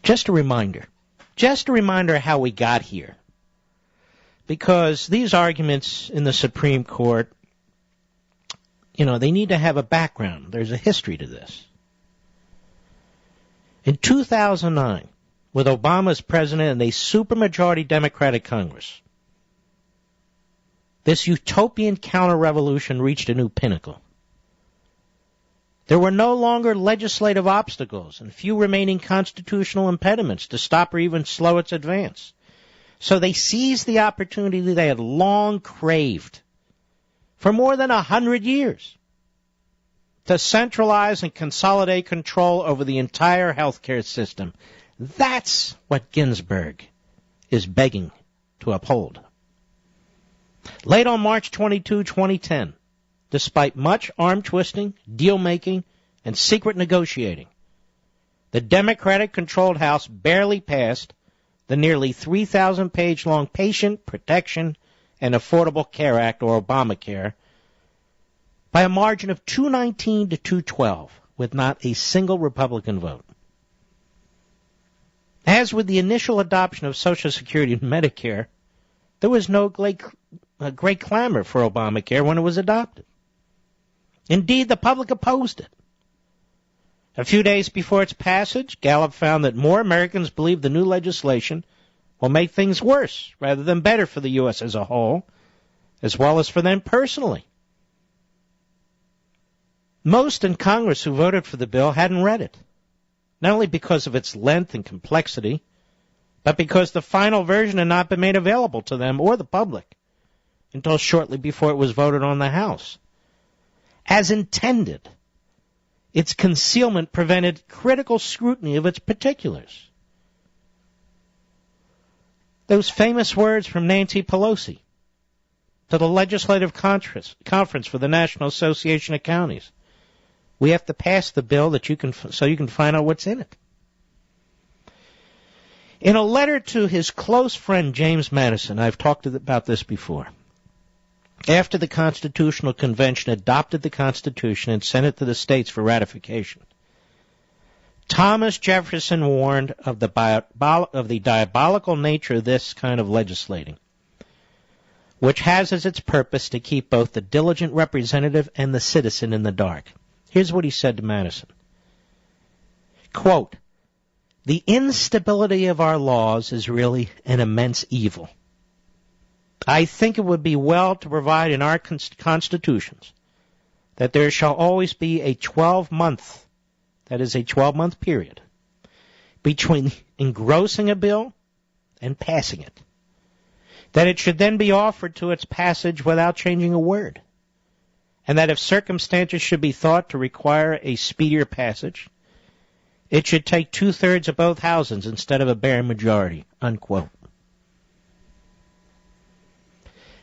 Just a reminder how we got here. Because these arguments in the Supreme Court, they need to have a background. There's a history to this. In 2009, with Obama as president and a supermajority Democratic Congress, this utopian counter-revolution reached a new pinnacle. There were no longer legislative obstacles and few remaining constitutional impediments to stop or even slow its advance. So they seized the opportunity they had long craved for more than 100 years to centralize and consolidate control over the entire healthcare system. That's what Ginsburg is begging to uphold. Late on March 22, 2010, despite much arm-twisting, deal-making, and secret negotiating, the Democratic-controlled House barely passed the nearly 3,000-page-long Patient Protection and Affordable Care Act, or Obamacare, by a margin of 219 to 212, with not a single Republican vote. As with the initial adoption of Social Security and Medicare, there was no great clamor for Obamacare when it was adopted. Indeed, the public opposed it. A few days before its passage, Gallup found that more Americans believe the new legislation will make things worse rather than better for the U.S. as a whole, as well as for them personally. Most in Congress who voted for the bill hadn't read it, not only because of its length and complexity, but because the final version had not been made available to them or the public until shortly before it was voted on the House. As intended, its concealment prevented critical scrutiny of its particulars. Those famous words from Nancy Pelosi to the Legislative Conference for the National Association of Counties. We have to pass the bill so you can find out what's in it. In a letter to his close friend James Madison, I've talked about this before, after the Constitutional Convention adopted the Constitution and sent it to the states for ratification, Thomas Jefferson warned of the diabolical nature of this kind of legislating, which has as its purpose to keep both the diligent representative and the citizen in the dark. Here's what he said to Madison. Quote, "The instability of our laws is really an immense evil. I think it would be well to provide in our constitutions that there shall always be a 12-month, that is a 12-month period, between engrossing a bill and passing it. That it should then be offered to its passage without changing a word. And that if circumstances should be thought to require a speedier passage, it should take 2/3 of both houses instead of a bare majority." Unquote.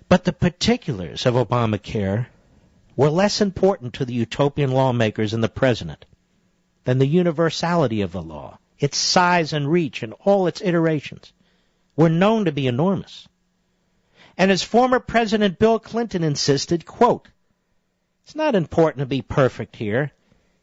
But the particulars of Obamacare were less important to the utopian lawmakers and the president than the universality of the law. Its size and reach and all its iterations were known to be enormous. And as former President Bill Clinton insisted, quote, "It's not important to be perfect here.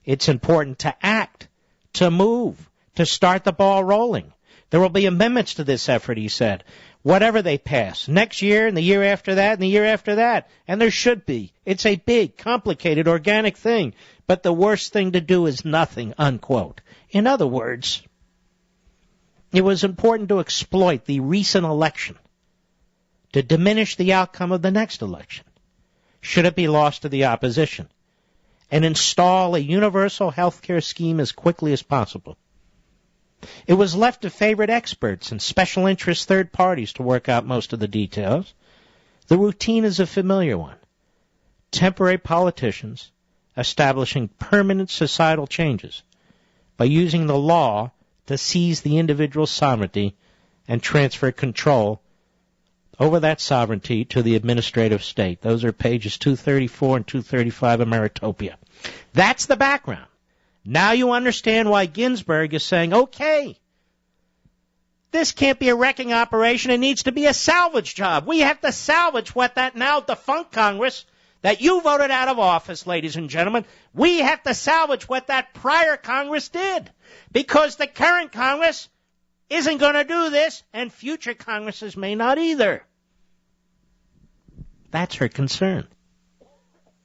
It's important to act, to move, to start the ball rolling. There will be amendments to this effort," he said, "whatever they pass, next year and the year after that and the year after that. And there should be. It's a big, complicated, organic thing. But the worst thing to do is nothing," unquote. In other words, it was important to exploit the recent election to diminish the outcome of the next election, should it be lost to the opposition, and install a universal health care scheme as quickly as possible. It was left to favorite experts and special interest third parties to work out most of the details. The routine is a familiar one. Temporary politicians establishing permanent societal changes by using the law to seize the individual's sovereignty and transfer control over that sovereignty to the administrative state. Those are pages 234 and 235 of Ameritopia. That's the background. Now you understand why Ginsburg is saying, okay, this can't be a wrecking operation. It needs to be a salvage job. We have to salvage what that now defunct Congress that you voted out of office, ladies and gentlemen, we have to salvage what that prior Congress did. Because the current Congress isn't going to do this, and future Congresses may not either. That's her concern.